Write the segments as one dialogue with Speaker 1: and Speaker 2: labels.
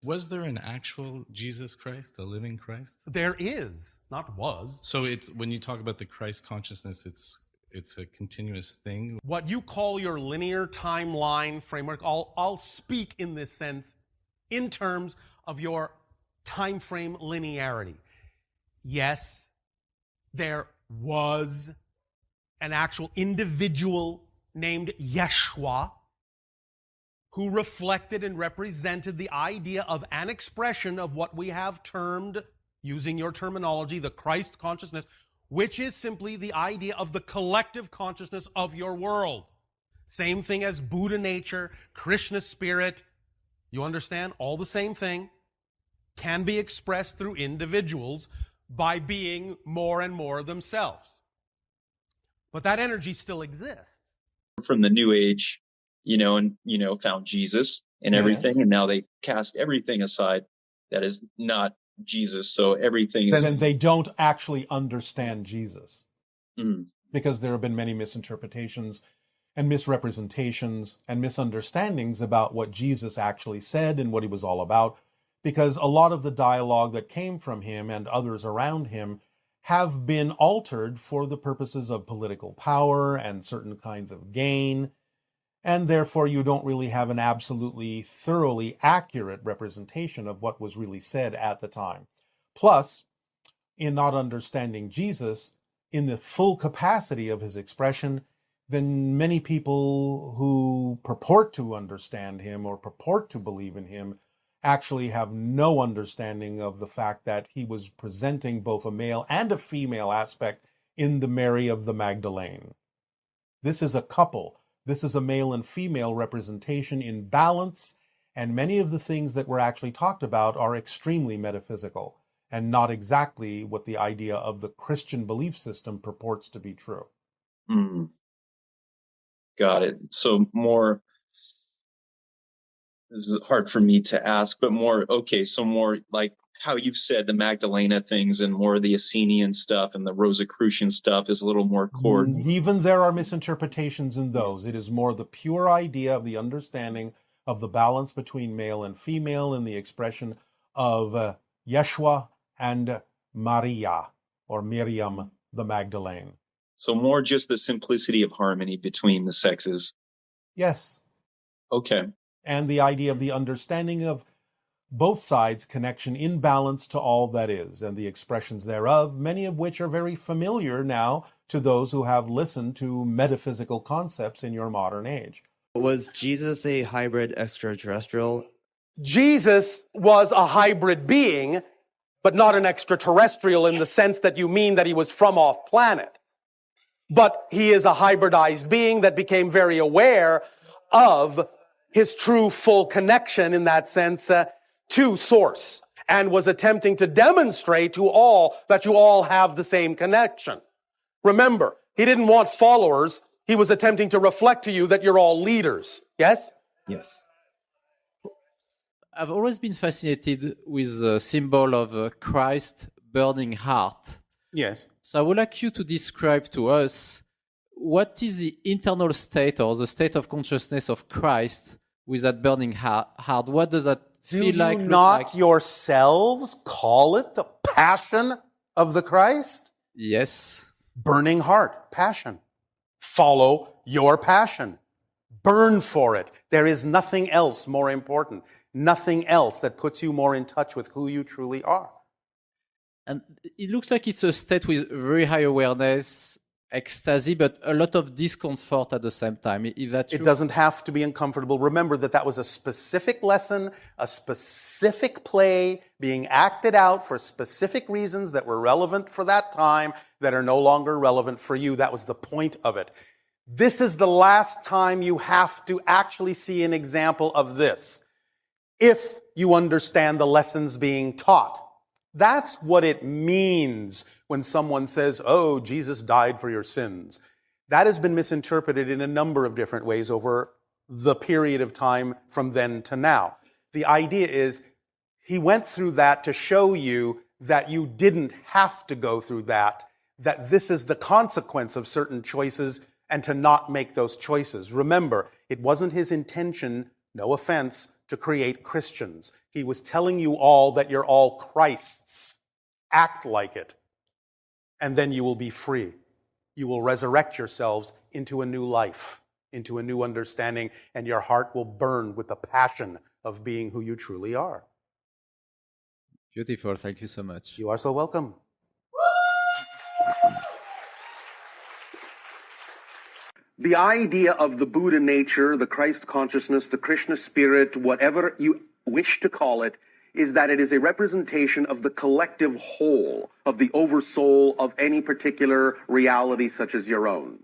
Speaker 1: Was there an actual Jesus Christ, a living Christ?
Speaker 2: There is, not was.
Speaker 1: So it's when you talk about the Christ consciousness, it's a continuous thing.
Speaker 2: What you call your linear timeline framework, I'll speak in this sense in terms of your time frame linearity. Yes, there was an actual individual named Yeshua who reflected and represented the idea of an expression of what we have termed, using your terminology, the Christ consciousness, which is simply the idea of the collective consciousness of your world. Same thing as Buddha nature, Krishna spirit. You understand? All the same thing can be expressed through individuals by being more and more themselves. But that energy still exists.
Speaker 3: From the New Age, found Jesus and everything, and now they cast everything aside that is not Jesus. So everything is...
Speaker 4: Then they don't actually understand Jesus. Because there have been many misinterpretations and misrepresentations and misunderstandings about what Jesus actually said and what he was all about, because a lot of the dialogue that came from him and others around him have been altered for the purposes of political power and certain kinds of gain, and therefore you don't really have an absolutely thoroughly accurate representation of what was really said at the time. Plus, in not understanding Jesus in the full capacity of his expression, then many people who purport to understand him or purport to believe in him actually have no understanding of the fact that he was presenting both a male and a female aspect in the Mary of the Magdalene. This is a couple. This is a male and female representation in balance, and many of the things that were actually talked about are extremely metaphysical and not exactly what the idea of the Christian belief system purports to be true.
Speaker 3: Got it. So more... This is hard for me to ask, but more like how you've said the Magdalena things and more of the Essenian stuff and the Rosicrucian stuff is a little more coordinated.
Speaker 4: Even there are misinterpretations in those. It is more the pure idea of the understanding of the balance between male and female in the expression of Yeshua and Maria, or Miriam the Magdalene.
Speaker 3: So more just the simplicity of harmony between the sexes.
Speaker 4: Yes.
Speaker 3: Okay.
Speaker 4: And the idea of the understanding of both sides' connection in balance to all that is, and the expressions thereof, many of which are very familiar now to those who have listened to metaphysical concepts in your modern age.
Speaker 5: Was Jesus a hybrid extraterrestrial?
Speaker 2: Jesus was a hybrid being, but not an extraterrestrial in the sense that you mean that he was from off planet. But he is a hybridized being that became very aware of his true full connection in that sense to source, and was attempting to demonstrate to all that you all have the same connection. Remember, he didn't want followers. He was attempting to reflect to you that you're all leaders. Yes?
Speaker 5: Yes.
Speaker 6: I've always been fascinated with the symbol of a Christ burning heart.
Speaker 4: Yes.
Speaker 6: So I would like you to describe to us what is the internal state or the state of consciousness of Christ with that burning heart? What does that feel like?
Speaker 4: Do you not yourselves call it the passion of the Christ?
Speaker 6: Yes.
Speaker 4: Burning heart, passion. Follow your passion. Burn for it. There is nothing else more important. Nothing else that puts you more in touch with who you truly are.
Speaker 6: And it looks like it's a state with very high awareness, ecstasy, but a lot of discomfort at the same time. Is that true?
Speaker 4: It doesn't have to be uncomfortable. Remember that was a specific lesson, a specific play being acted out for specific reasons that were relevant for that time that are no longer relevant for you. That was the point of it. This is the last time you have to actually see an example of this, if you understand the lessons being taught. That's what it means when someone says, oh, Jesus died for your sins. That has been misinterpreted in a number of different ways over the period of time from then to now. The idea is he went through that to show you that you didn't have to go through that this is the consequence of certain choices and to not make those choices. Remember, it wasn't his intention, no offense,
Speaker 2: to create Christians. He was telling you all that you're all Christ's. Act like it, and then you will be free. You will resurrect yourselves into a new life, into a new understanding, and your heart will burn with the passion of being who you truly are.
Speaker 6: Beautiful. Thank you so much.
Speaker 2: You are so welcome. The idea of the Buddha nature, the Christ consciousness, the Krishna spirit, whatever you wish to call it, is that it is a representation of the collective whole, of the oversoul of any particular reality such as your own.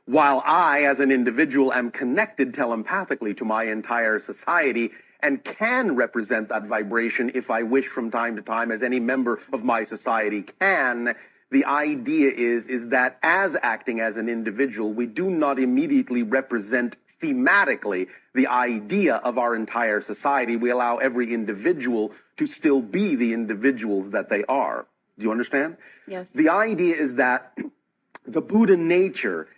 Speaker 2: While I, as an individual, am connected telepathically to my entire society and can represent that vibration if I wish from time to time, as any member of my society can, the idea is that as acting as an individual, we do not immediately represent thematically the idea of our entire society. We allow every individual to still be the individuals that they are. Do you understand?
Speaker 7: Yes.
Speaker 2: The idea is that the Buddha nature,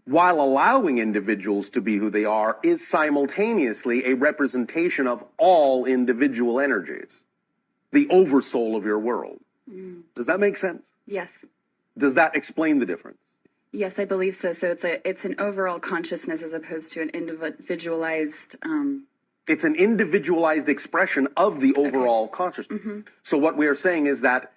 Speaker 2: while allowing individuals to be who they are, is simultaneously a representation of all individual energies, the oversoul of your world. Does that make sense?
Speaker 7: Yes.
Speaker 2: Does that explain the difference?
Speaker 7: Yes, I believe so. So it's an overall consciousness as opposed to an individualized.
Speaker 2: It's an individualized expression of the overall consciousness. So what we are saying is that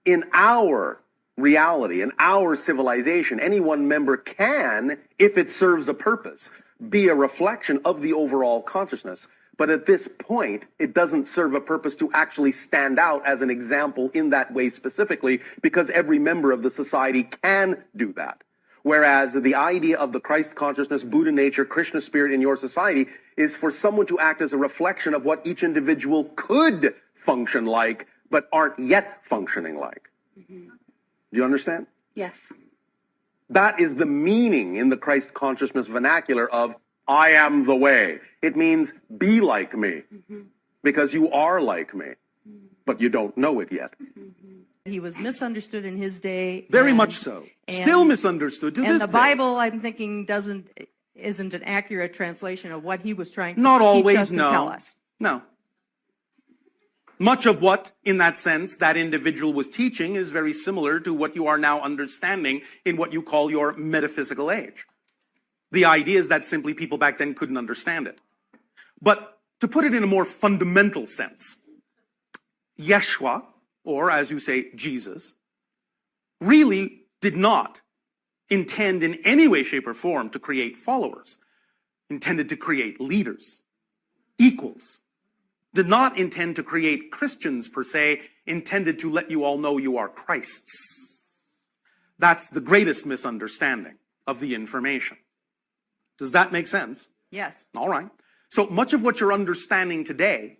Speaker 2: in our reality, in our civilization, any one member can, if it serves a purpose, be a reflection of the overall consciousness. But at this point, it doesn't serve a purpose to actually stand out as an example in that way specifically, because every member of the society can do that. Whereas the idea of the Christ consciousness, Buddha nature, Krishna spirit in your society is for someone to act as a reflection of what each individual could function like, but aren't yet functioning like. Do you understand?
Speaker 7: Yes.
Speaker 2: That is the meaning in the Christ consciousness vernacular of I am the way. It means be like me, because you are like me, but you don't know it yet.
Speaker 8: He was misunderstood in his day.
Speaker 2: Very much so. Still misunderstood to this day.
Speaker 8: And the Bible, I'm thinking, isn't an accurate translation of what he was trying to
Speaker 2: Not
Speaker 8: teach
Speaker 2: always,
Speaker 8: us and
Speaker 2: no.
Speaker 8: tell us.
Speaker 2: No. Much of what, in that sense, that individual was teaching is very similar to what you are now understanding in what you call your metaphysical age. The idea is that simply people back then couldn't understand it. But to put it in a more fundamental sense, Yeshua, or as you say, Jesus, really did not intend in any way, shape, or form to create followers. Intended to create leaders, equals. Did not intend to create Christians per se, intended to let you all know you are Christ's. That's the greatest misunderstanding of the information. Does that make sense?
Speaker 8: Yes.
Speaker 2: All right. So much of what you're understanding today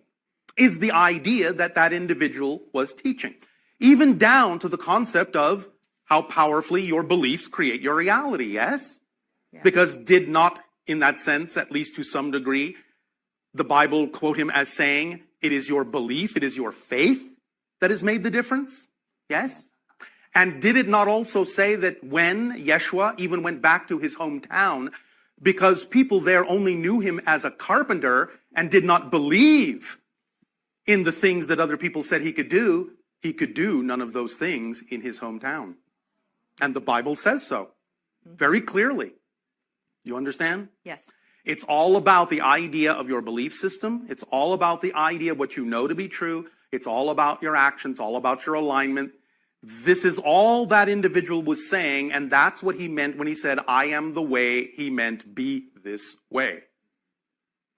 Speaker 2: is the idea that that individual was teaching, even down to the concept of how powerfully your beliefs create your reality, yes? Because did not, in that sense, at least to some degree, the Bible quote him as saying, it is your belief, it is your faith that has made the difference? Yes? And did it not also say that when Yeshua even went back to his hometown, because people there only knew him as a carpenter and did not believe in the things that other people said he could do none of those things in his hometown. And the Bible says so very clearly. You understand?
Speaker 8: Yes.
Speaker 2: It's all about the idea of your belief system. It's all about the idea of what you know to be true. It's all about your actions, all about your alignment. This is all that individual was saying, and that's what he meant when he said, I am the way. He meant be this way.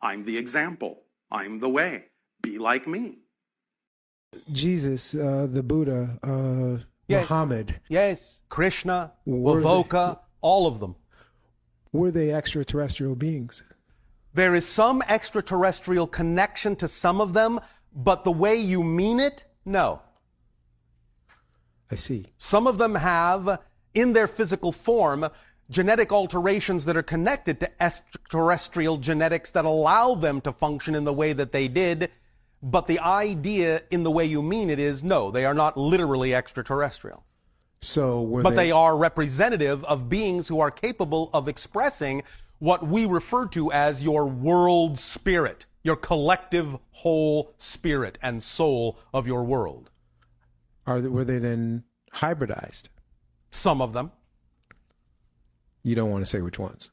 Speaker 2: I'm the example. I'm the way. Be like me.
Speaker 9: Jesus, the Buddha,
Speaker 2: Yes.
Speaker 9: Muhammad.
Speaker 2: Yes. Krishna,
Speaker 9: Were
Speaker 2: Vavoka, all of them.
Speaker 9: Were they extraterrestrial beings?
Speaker 2: There is some extraterrestrial connection to some of them, but the way you mean it, no.
Speaker 9: I see.
Speaker 2: Some of them have, in their physical form, genetic alterations that are connected to extraterrestrial genetics that allow them to function in the way that they did. But the idea in the way you mean it is, no, they are not literally extraterrestrial.
Speaker 9: So
Speaker 2: But they are representative of beings who are capable of expressing what we refer to as your world spirit. your collective whole spirit and soul of your world.
Speaker 9: Were they then hybridized?
Speaker 2: Some of them.
Speaker 9: You don't want to say which ones.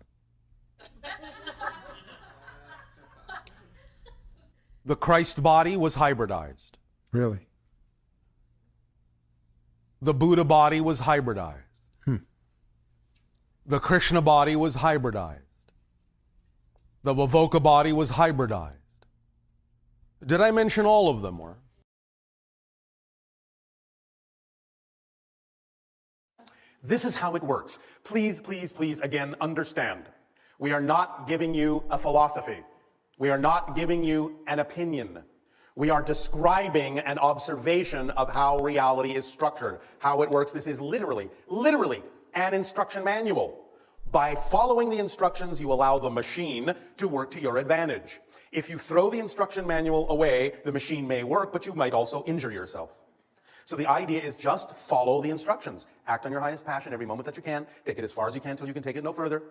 Speaker 2: The Christ body was hybridized.
Speaker 9: Really?
Speaker 2: The Buddha body was hybridized. The Krishna body was hybridized. The Vavoka body was hybridized. Did I mention all of them? Or?
Speaker 10: This is how it works. Please, please, please, again, understand. We are not giving you a philosophy. We are not giving you an opinion. We are describing an observation of how reality is structured, how it works. This is literally an instruction manual. By following the instructions, you allow the machine to work to your advantage. If you throw the instruction manual away, the machine may work, but you might also injure yourself. So the idea is just follow the instructions. Act on your highest passion every moment that you can. Take it as far as you can until you can take it no further.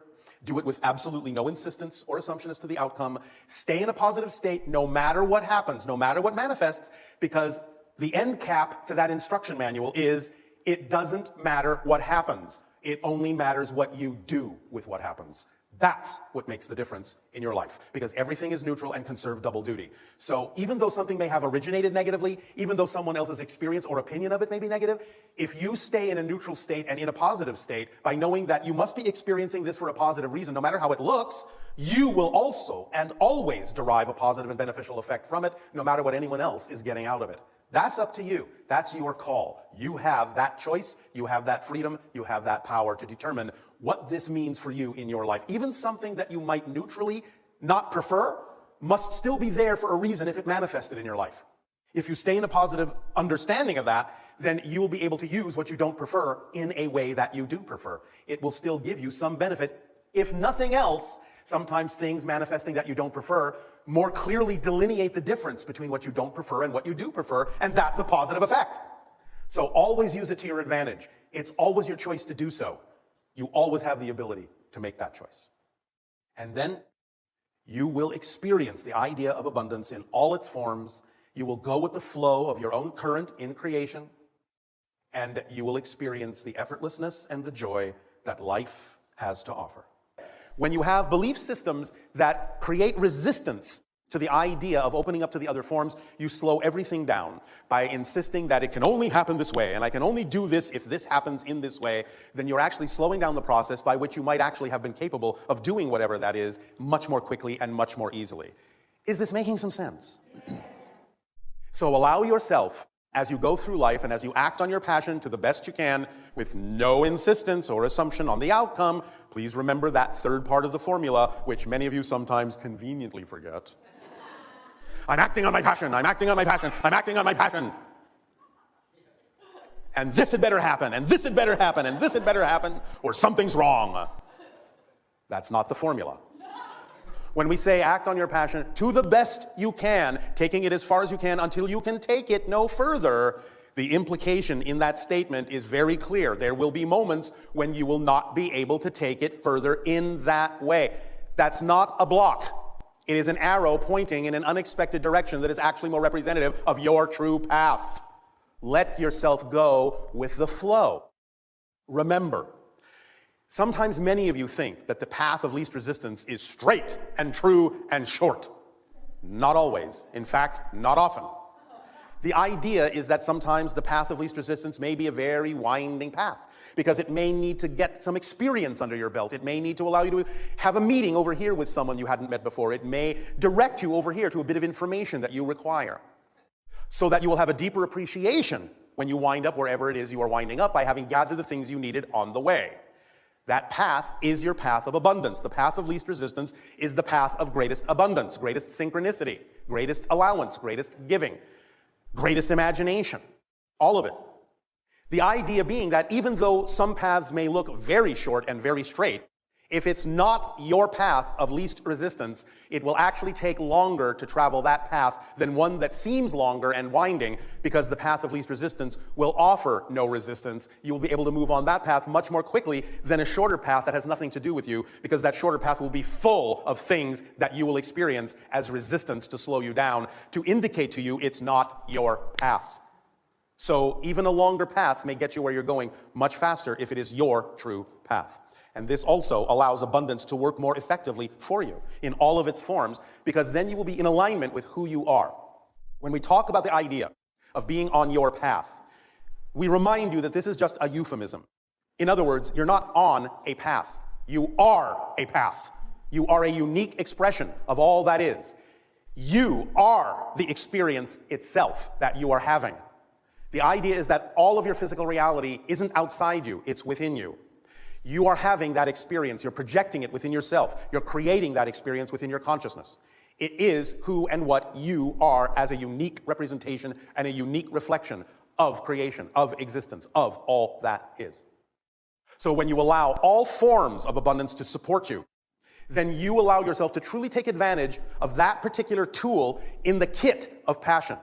Speaker 10: Do it with absolutely no insistence or assumption as to the outcome. Stay in a positive state no matter what happens, no matter what manifests, because the end cap to that instruction manual is it doesn't matter what happens. It only matters what you do with what happens. That's what makes the difference in your life, because everything is neutral and can serve double duty. So even though something may have originated negatively, even though someone else's experience or opinion of it may be negative, if you stay in a neutral state and in a positive state by knowing that you must be experiencing this for a positive reason, no matter how it looks, you will also and always derive a positive and beneficial effect from it, no matter what anyone else is getting out of it. That's up to you. That's your call. You have that choice. You have that freedom. You have that power to determine what this means for you in your life. Even something that you might neutrally not prefer must still be there for a reason if it manifested in your life. If you stay in a positive understanding of that, then you will be able to use what you don't prefer in a way that you do prefer. It will still give you some benefit. If nothing else, sometimes things manifesting that you don't prefer more clearly delineate the difference between what you don't prefer and what you do prefer, and that's a positive effect. So always use it to your advantage. It's always your choice to do so. You always have the ability to make that choice. And then you will experience the idea of abundance in all its forms. You will go with the flow of your own current in creation, and you will experience the effortlessness and the joy that life has to offer. When you have belief systems that create resistance to the idea of opening up to the other forms, you slow everything down by insisting that it can only happen this way, and I can only do this if this happens in this way. Then you're actually slowing down the process by which you might actually have been capable of doing whatever that is much more quickly and much more easily. Is this making some sense? So allow yourself, as you go through life and as you act on your passion to the best you can, with no insistence or assumption on the outcome, please remember that third part of the formula, which many of you sometimes conveniently forget. I'm acting on my passion, I'm acting on my passion, I'm acting on my passion. And this had better happen, and this had better happen, and this had better happen, or something's wrong. That's not the formula. When we say act on your passion to the best you can, taking it as far as you can until you can take it no further, the implication in that statement is very clear. There will be moments when you will not be able to take it further in that way. That's not a block. It is an arrow pointing in an unexpected direction that is actually more representative of your true path. Let yourself go with the flow. Remember, sometimes many of you think that the path of least resistance is straight and true and short. Not always. In fact, not often. The idea is that sometimes the path of least resistance may be a very winding path, because it may need to get some experience under your belt. It may need to allow you to have a meeting over here with someone you hadn't met before. It may direct you over here to a bit of information that you require, so that you will have a deeper appreciation when you wind up wherever it is you are winding up by having gathered the things you needed on the way. That path is your path of abundance. The path of least resistance is the path of greatest abundance, greatest synchronicity, greatest allowance, greatest giving, greatest imagination, all of it. The idea being that even though some paths may look very short and very straight, If it's not your path of least resistance, it will actually take longer to travel that path than one that seems longer and winding, because the path of least resistance will offer no resistance. You'll be able to move on that path much more quickly than a shorter path that has nothing to do with you, because that shorter path will be full of things that you will experience as resistance to slow you down, to indicate to you it's not your path. So even a longer path may get you where you're going much faster if it is your true path. And this also allows abundance to work more effectively for you in all of its forms, because then you will be in alignment with who you are. When we talk about the idea of being on your path, we remind you that this is just a euphemism. In other words, you're not on a path. You are a path. You are a unique expression of all that is. You are the experience itself that you are having. The idea is that all of your physical reality isn't outside you, it's within you. You are having that experience, you're projecting it within yourself, you're creating that experience within your consciousness. It is who and what you are as a unique representation and a unique reflection of creation, of existence, of all that is. So when you allow all forms of abundance to support you, then you allow yourself to truly take advantage of that particular tool in the kit of passion,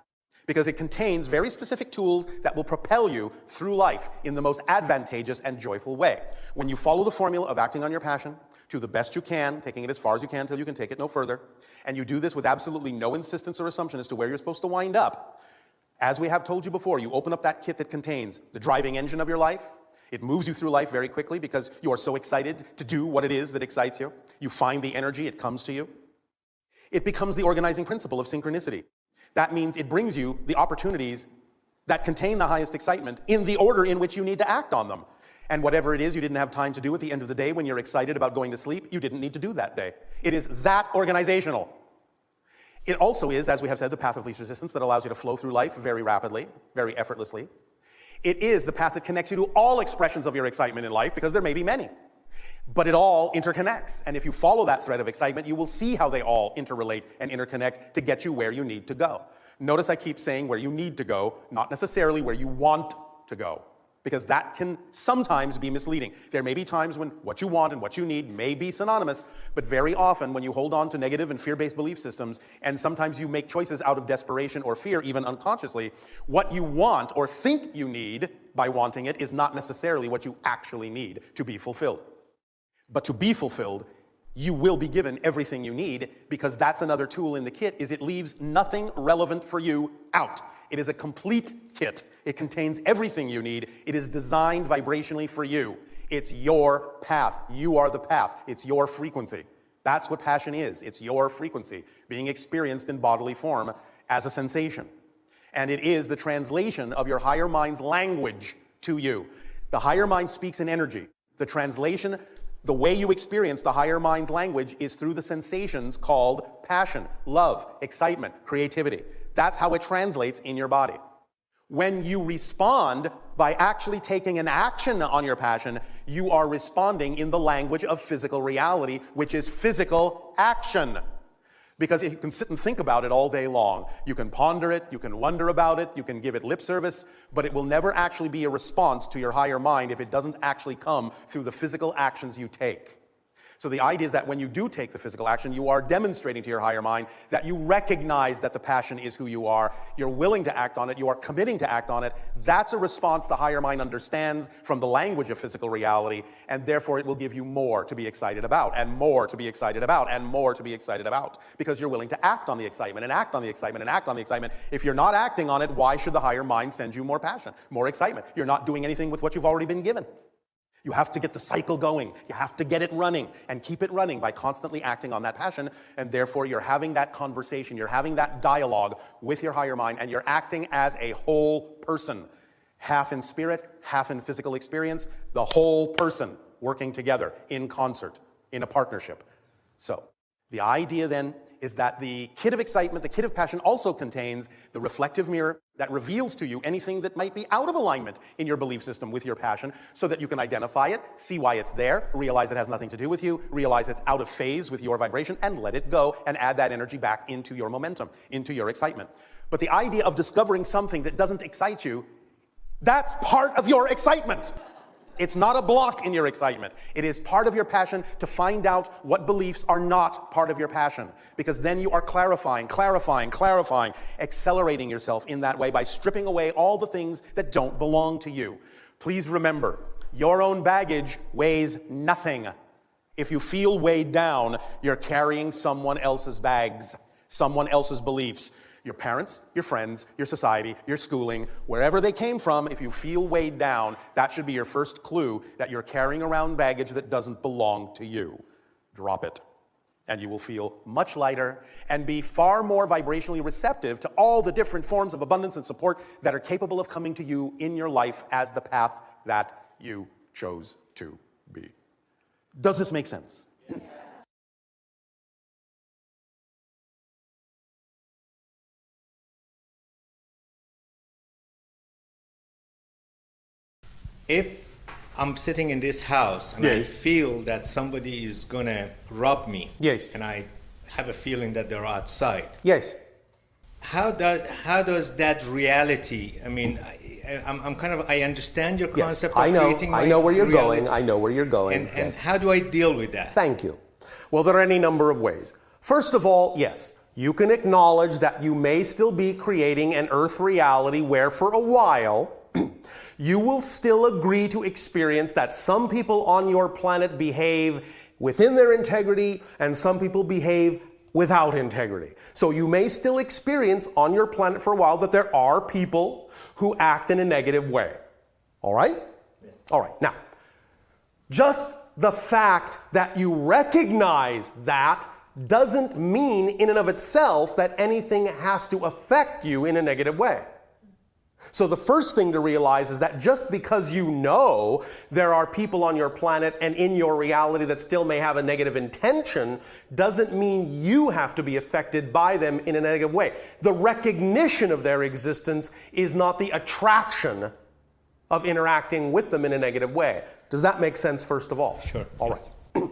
Speaker 10: because it contains very specific tools that will propel you through life in the most advantageous and joyful way. When you follow the formula of acting on your passion to the best you can, taking it as far as you can until you can take it no further, and you do this with absolutely no insistence or assumption as to where you're supposed to wind up, as we have told you before, you open up that kit that contains the driving engine of your life. It moves you through life very quickly because you are so excited to do what it is that excites you. You find the energy, it comes to you. It becomes the organizing principle of synchronicity. That means it brings you the opportunities that contain the highest excitement in the order in which you need to act on them. And whatever it is you didn't have time to do at the end of the day when you're excited about going to sleep, you didn't need to do that day. It is that organizational. It also is, as we have said, the path of least resistance that allows you to flow through life very rapidly, very effortlessly. It is the path that connects you to all expressions of your excitement in life, because there may be many. But it all interconnects. And if you follow that thread of excitement, you will see how they all interrelate and interconnect to get you where you need to go. Notice I keep saying where you need to go, not necessarily where you want to go, because that can sometimes be misleading. There may be times when what you want and what you need may be synonymous, but very often when you hold on to negative and fear-based belief systems, and sometimes you make choices out of desperation or fear, even unconsciously, what you want or think you need by wanting it is not necessarily what you actually need to be fulfilled. But to be fulfilled, you will be given everything you need, because that's another tool in the kit, is it leaves nothing relevant for you out. It is a complete kit. It contains everything you need. It is designed vibrationally for you. It's your path. You are the path. It's your frequency. That's what passion is. It's your frequency being experienced in bodily form as a sensation. And it is the translation of your higher mind's language to you. The higher mind speaks in energy. The translation, the way you experience the higher mind's language, is through the sensations called passion, love, excitement, creativity. That's how it translates in your body. When you respond by actually taking an action on your passion, you are responding in the language of physical reality, which is physical action. Because you can sit and think about it all day long. You can ponder it, you can wonder about it, you can give it lip service, but it will never actually be a response to your higher mind if it doesn't actually come through the physical actions you take. So the idea is that when you do take the physical action, you are demonstrating to your higher mind that you recognize that the passion is who you are, you're willing to act on it, you are committing to act on it. That's a response the higher mind understands from the language of physical reality, and therefore it will give you more to be excited about, and more to be excited about, and more to be excited about, because you're willing to act on the excitement, and act on the excitement, and act on the excitement. If you're not acting on it, why should the higher mind send you more passion, more excitement? You're not doing anything with what you've already been given. You have to get the cycle going. You have to get it running and keep it running by constantly acting on that passion. And therefore, you're having that conversation, you're having that dialogue with your higher mind, and you're acting as a whole person, half in spirit, half in physical experience, the whole person working together in concert, in a partnership. So the idea then is that the kit of excitement, the kit of passion, also contains the reflective mirror that reveals to you anything that might be out of alignment in your belief system with your passion, so that you can identify it, see why it's there, realize it has nothing to do with you, realize it's out of phase with your vibration, and let it go, and add that energy back into your momentum, into your excitement. But the idea of discovering something that doesn't excite you, that's part of your excitement. It's not a block in your excitement. It is part of your passion to find out what beliefs are not part of your passion. Because then you are clarifying, accelerating yourself in that way by stripping away all the things that don't belong to you. Please remember, your own baggage weighs nothing. If you feel weighed down, you're carrying someone else's bags, someone else's beliefs. Your parents, your friends, your society, your schooling, wherever they came from, if you feel weighed down, that should be your first clue that you're carrying around baggage that doesn't belong to you. Drop it, and you will feel much lighter and be far more vibrationally receptive to all the different forms of abundance and support that are capable of coming to you in your life as the path that you chose to be. Does this make sense?
Speaker 11: If I'm sitting in this house and I feel that somebody is going to rob me, and I have a feeling that they're outside, how does that reality, I mean, I understand your concept of creating my
Speaker 12: I know where you're
Speaker 11: reality.
Speaker 12: going. I know where you're going.
Speaker 11: And how do I deal with that?
Speaker 12: Thank you. Well, there are any number of ways. First of all, yes, you can acknowledge that you may still be creating an earth reality where for a while you will still agree to experience that some people on your planet behave within their integrity and some people behave without integrity. So you may still experience on your planet for a while that there are people who act in a negative way. All right? Yes. All right. Now, just the fact that you recognize that doesn't mean in and of itself that anything has to affect you in a negative way. So the first thing to realize is that just because you know there are people on your planet and in your reality that still may have a negative intention doesn't mean you have to be affected by them in a negative way. The recognition of their existence is not the attraction of interacting with them in a negative way. Does that make sense, first of all?
Speaker 11: Sure.
Speaker 12: All right.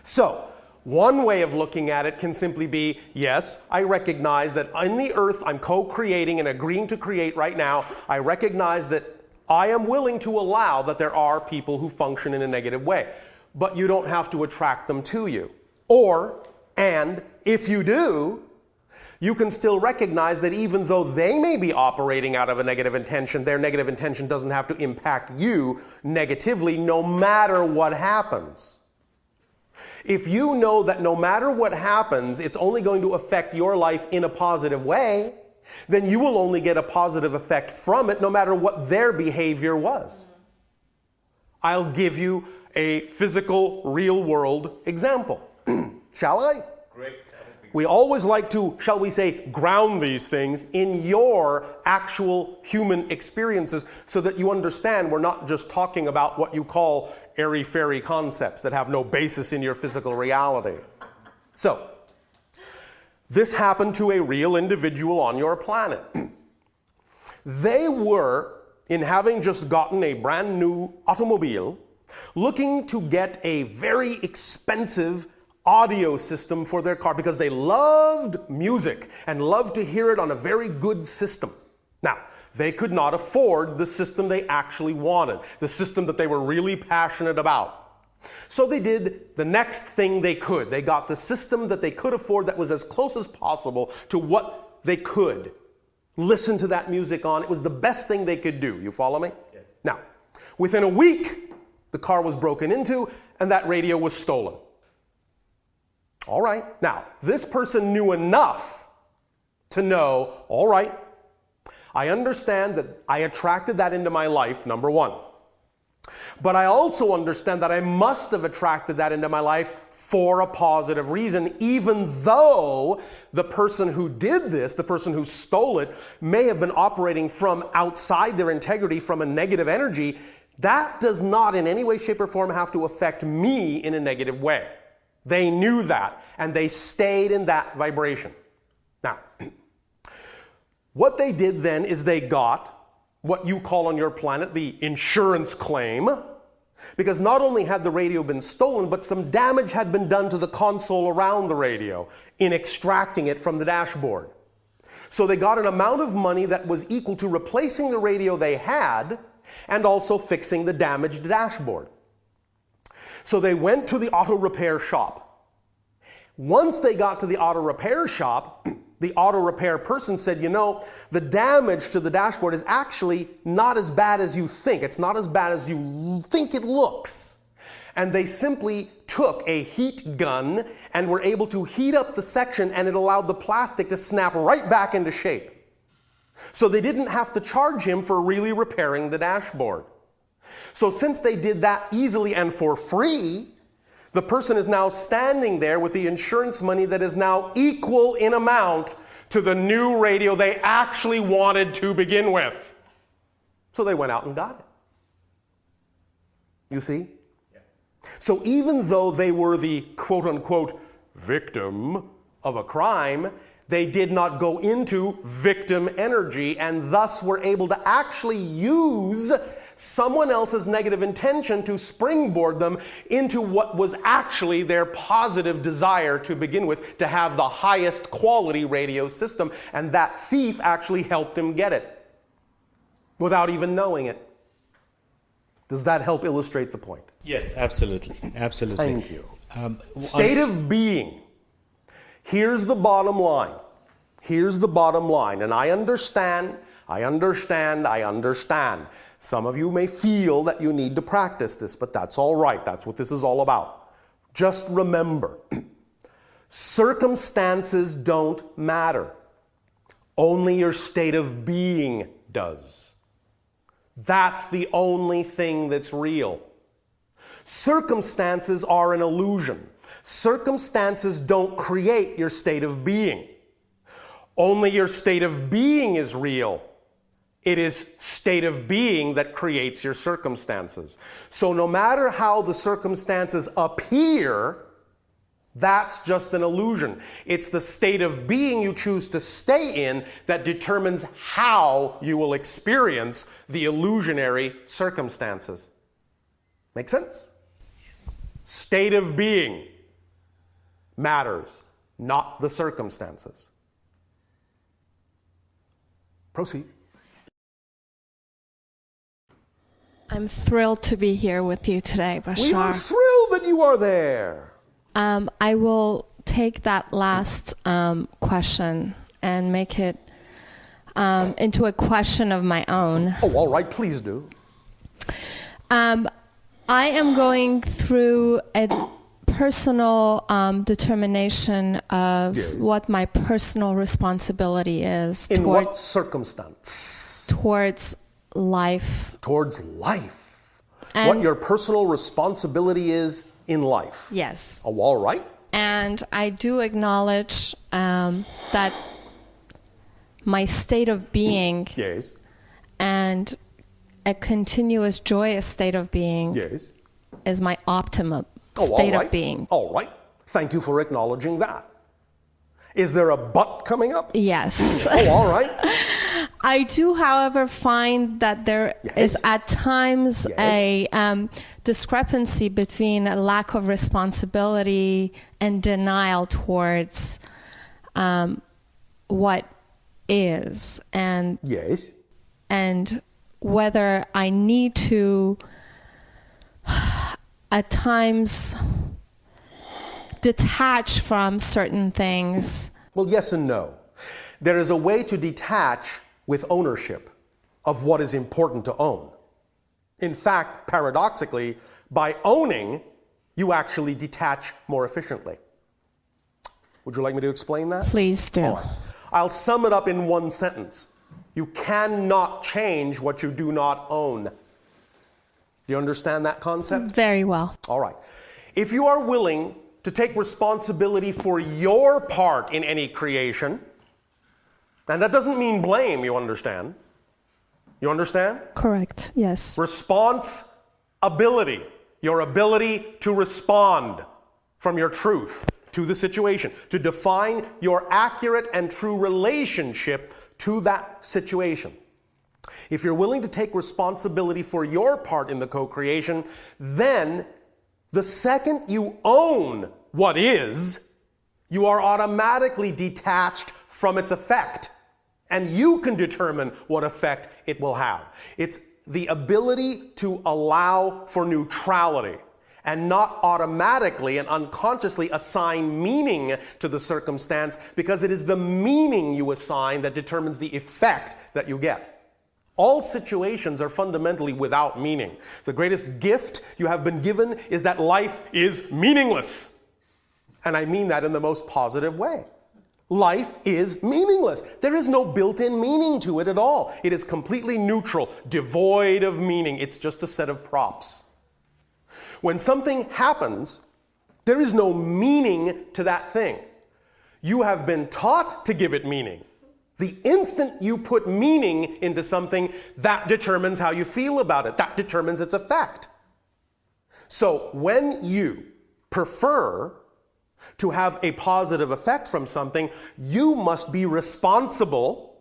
Speaker 12: So, one way of looking at it can simply be, yes, I recognize that in the earth I'm co-creating and agreeing to create right now. I recognize that I am willing to allow that there are people who function in a negative way. But you don't have to attract them to you. And if you do, you can still recognize that even though they may be operating out of a negative intention, their negative intention doesn't have to impact you negatively no matter what happens. If you know that no matter what happens, it's only going to affect your life in a positive way, then you will only get a positive effect from it no matter what their behavior was. I'll give you a physical, real-world example. Shall I?
Speaker 11: Great.
Speaker 12: We always like to, shall we say, ground these things in your actual human experiences so that you understand we're not just talking about what you call airy-fairy concepts that have no basis in your physical reality. So, this happened to a real individual on your planet. They were, in having just gotten a brand new automobile, looking to get a very expensive audio system for their car because they loved music and loved to hear it on a very good system. Now, they could not afford the system they actually wanted, the system that they were really passionate about. So they did the next thing they could. They got the system that they could afford that was as close as possible to what they could listen to that music on. It was the best thing they could do. You follow me?
Speaker 11: Yes.
Speaker 12: Now, within a week, the car was broken into and that radio was stolen. All right. Now, this person knew enough to know, all right, I understand that I attracted that into my life, number one. But I also understand that I must have attracted that into my life for a positive reason, even though the person who did this, the person who stole it, may have been operating from outside their integrity, from a negative energy. That does not in any way, shape, or form have to affect me in a negative way. They knew that, and they stayed in that vibration. Now, what they did then is they got what you call on your planet the insurance claim, because not only had the radio been stolen, but some damage had been done to the console around the radio in extracting it from the dashboard. So they got an amount of money that was equal to replacing the radio they had and also fixing the damaged dashboard. So they went to the auto repair shop. Once they got to the auto repair shop, the auto repair person said, you know, the damage to the dashboard is actually not as bad as you think. It's not as bad as you think it looks. And they simply took a heat gun and were able to heat up the section, and it allowed the plastic to snap right back into shape. So they didn't have to charge him for really repairing the dashboard. So since they did that easily and for free, the person is now standing there with the insurance money that is now equal in amount to the new radio they actually wanted to begin with. So they went out and got it. You see? Yeah. So even though they were the quote-unquote victim of a crime, they did not go into victim energy, and thus were able to actually use someone else's negative intention to springboard them into what was actually their positive desire to begin with, to have the highest quality radio system. And that thief actually helped him get it without even knowing it. Does that help illustrate the point?
Speaker 11: Yes, absolutely. Absolutely.
Speaker 12: Thank you. State of being. Here's the bottom line. Here's the bottom line. And I understand. Some of you may feel that you need to practice this, but that's all right. That's what this is all about. Just remember, circumstances don't matter. Only your state of being does. That's the only thing that's real. Circumstances are an illusion. Circumstances don't create your state of being. Only your state of being is real. It is state of being that creates your circumstances. So no matter how the circumstances appear, that's just an illusion. It's the state of being you choose to stay in that determines how you will experience the illusionary circumstances. Make sense? Yes. State of being matters, not the circumstances. Proceed.
Speaker 13: I'm thrilled to be here with you today, Bashar.
Speaker 12: We are thrilled that you are there.
Speaker 13: I will take that last question and make it into a question of my own.
Speaker 12: Oh, all right, please do.
Speaker 13: I am going through a personal determination of what my personal responsibility is.
Speaker 12: In what circumstance?
Speaker 13: Towards life.
Speaker 12: Towards life. And what your personal responsibility is in life.
Speaker 13: Yes.
Speaker 12: Oh, all right.
Speaker 13: And I do acknowledge that my state of being
Speaker 12: yes.
Speaker 13: and a continuous joyous state of being
Speaker 12: yes.
Speaker 13: is my optimum state of being.
Speaker 12: All right. Thank you for acknowledging that. Is there a but coming up?
Speaker 13: Yes.
Speaker 12: Oh, all right.
Speaker 13: I do, however, find that there is at times a discrepancy between a lack of responsibility and denial towards what is, and and whether I need to at times detach from certain things.
Speaker 12: Well, yes and no. There is a way to detach with ownership of what is important to own. In fact, paradoxically, by owning, you actually detach more efficiently. Would you like me to explain that?
Speaker 13: Please do.
Speaker 12: All right. I'll sum it up in one sentence. You cannot change what you do not own. Do you understand that concept?
Speaker 13: Very well.
Speaker 12: All right. If you are willing to take responsibility for your part in any creation, and that doesn't mean blame, you understand? You understand?
Speaker 13: Correct, yes.
Speaker 12: Responsibility. Your ability to respond from your truth to the situation, to define your accurate and true relationship to that situation. If you're willing to take responsibility for your part in the co-creation, then the second you own what is, you are automatically detached from its effect, and you can determine what effect it will have. It's the ability to allow for neutrality and not automatically and unconsciously assign meaning to the circumstance, because it is the meaning you assign that determines the effect that you get. All situations are fundamentally without meaning. The greatest gift you have been given is that life is meaningless. And I mean that in the most positive way. Life is meaningless. There is no built-in meaning to it at all. It is completely neutral, devoid of meaning. It's just a set of props. When something happens, there is no meaning to that thing. You have been taught to give it meaning. The instant you put meaning into something, that determines how you feel about it. That determines its effect. So when you prefer to have a positive effect from something, you must be responsible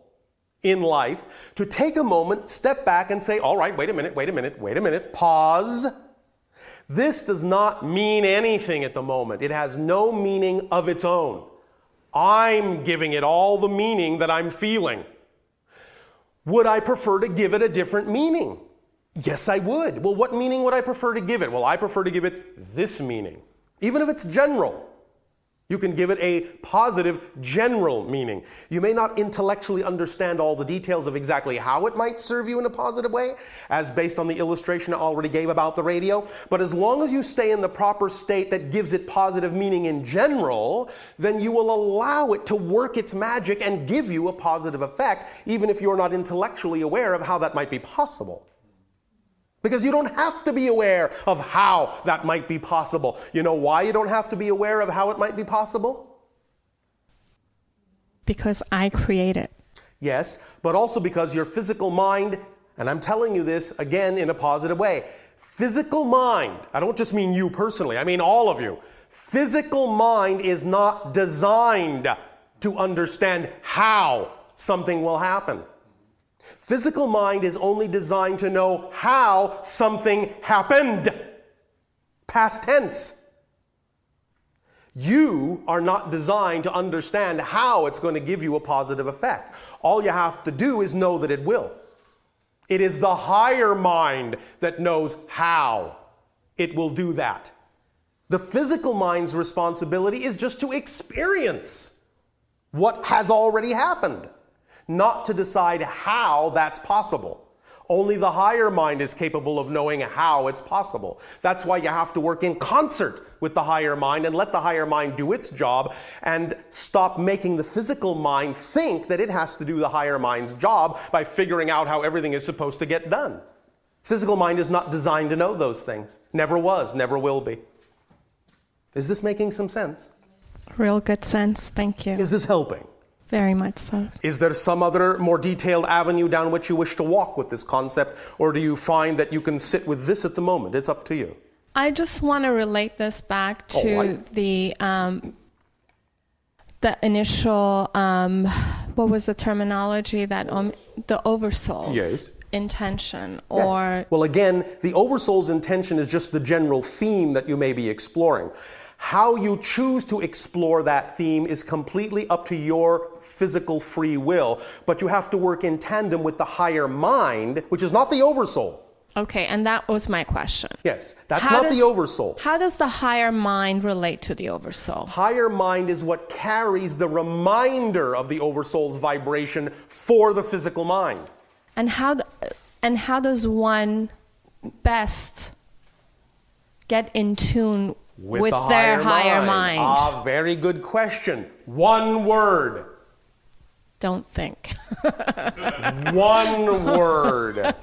Speaker 12: in life to take a moment, step back and say, all right, wait a minute, pause. This does not mean anything at the moment. It has no meaning of its own. I'm giving it all the meaning that I'm feeling. Would I prefer to give it a different meaning? Yes, I would. Well, what meaning would I prefer to give it? Well, I prefer to give it this meaning, even if it's general. You can give it a positive, general meaning. You may not intellectually understand all the details of exactly how it might serve you in a positive way, as based on the illustration I already gave about the radio, but as long as you stay in the proper state that gives it positive meaning in general, then you will allow it to work its magic and give you a positive effect, even if you're not intellectually aware of how that might be possible. Because you don't have to be aware of how that might be possible. You know why you don't have to be aware of how it might be possible?
Speaker 13: Because I create it.
Speaker 12: Yes, but also because your physical mind, and I'm telling you this again in a positive way, physical mind, I don't just mean you personally, I mean all of you. Physical mind is not designed to understand how something will happen. Physical mind is only designed to know how something happened. Past tense. You are not designed to understand how it's going to give you a positive effect. All you have to do is know that it will. It is the higher mind that knows how it will do that. The physical mind's responsibility is just to experience what has already happened, not to decide how that's possible. Only the higher mind is capable of knowing how it's possible. That's why you have to work in concert with the higher mind and let the higher mind do its job and stop making the physical mind think that it has to do the higher mind's job by figuring out how everything is supposed to get done. Physical mind is not designed to know those things. Never was, never will be. Is this making some sense?
Speaker 13: Real good sense, thank you.
Speaker 12: Is this helping?
Speaker 13: Very much so.
Speaker 12: Is there some other more detailed avenue down which you wish to walk with this concept, or do you find that you can sit with this at the moment? It's up to you.
Speaker 13: I just want to relate this back to the initial, what was the terminology, that the oversoul's intention, or...
Speaker 12: Yes. Well, again, the oversoul's intention is just the general theme that you may be exploring. How you choose to explore that theme is completely up to your physical free will, but you have to work in tandem with the higher mind, which is not the oversoul.
Speaker 13: Okay, and that was my question.
Speaker 12: Yes, that's not the oversoul.
Speaker 13: How does the higher mind relate to the oversoul?
Speaker 12: Higher mind is what carries the reminder of the oversoul's vibration for the physical mind.
Speaker 13: And how does one best get in tune with their higher mind?
Speaker 12: Ah, very good question. One word.
Speaker 13: Don't think.
Speaker 12: One word.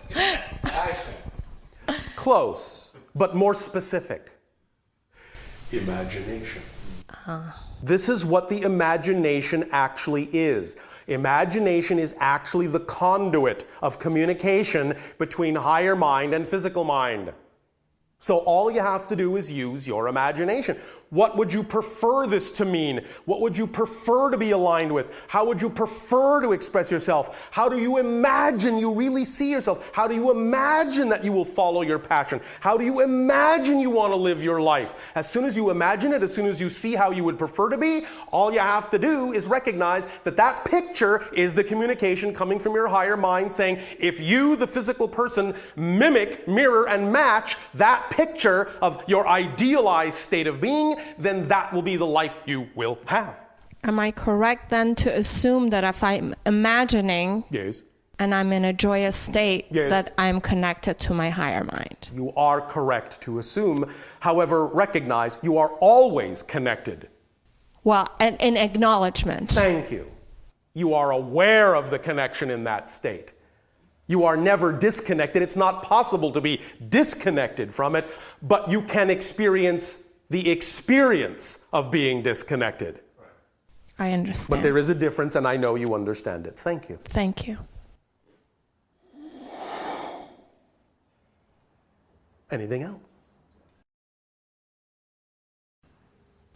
Speaker 12: Close, but more specific. Imagination. This is what the imagination actually is. Imagination is actually the conduit of communication between higher mind and physical mind. So all you have to do is use your imagination. What would you prefer this to mean? What would you prefer to be aligned with? How would you prefer to express yourself? How do you imagine you really see yourself? How do you imagine that you will follow your passion? How do you imagine you want to live your life? As soon as you imagine it, as soon as you see how you would prefer to be, all you have to do is recognize that that picture is the communication coming from your higher mind saying, if you, the physical person, mimic, mirror, and match that picture of your idealized state of being, then that will be the life you will have.
Speaker 13: Am I correct then to assume that if I'm imagining
Speaker 12: Yes.
Speaker 13: and I'm in a joyous state,
Speaker 12: Yes.
Speaker 13: that I'm connected to my higher mind?
Speaker 12: You are correct to assume. However, recognize you are always connected.
Speaker 13: Well, and in acknowledgement.
Speaker 12: Thank you. You are aware of the connection in that state. You are never disconnected. It's not possible to be disconnected from it, but you can experience the experience of being disconnected.
Speaker 13: I understand.
Speaker 12: But there is a difference, and I know you understand it. Thank you.
Speaker 13: Thank you.
Speaker 12: Anything else?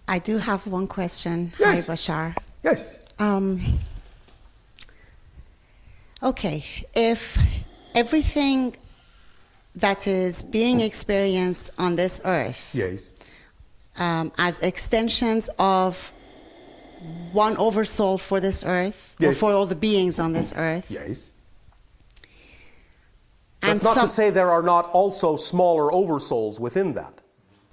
Speaker 14: I do have one question.
Speaker 12: Yes.
Speaker 14: Hi, Bashar.
Speaker 12: Yes.
Speaker 14: Okay, if everything that is being experienced on this earth
Speaker 12: Yes.
Speaker 14: As extensions of one oversoul for this earth, or
Speaker 12: Yes.
Speaker 14: for all the beings on this earth,
Speaker 12: Yes.
Speaker 14: and
Speaker 12: That's not to say there are not also smaller oversouls within that.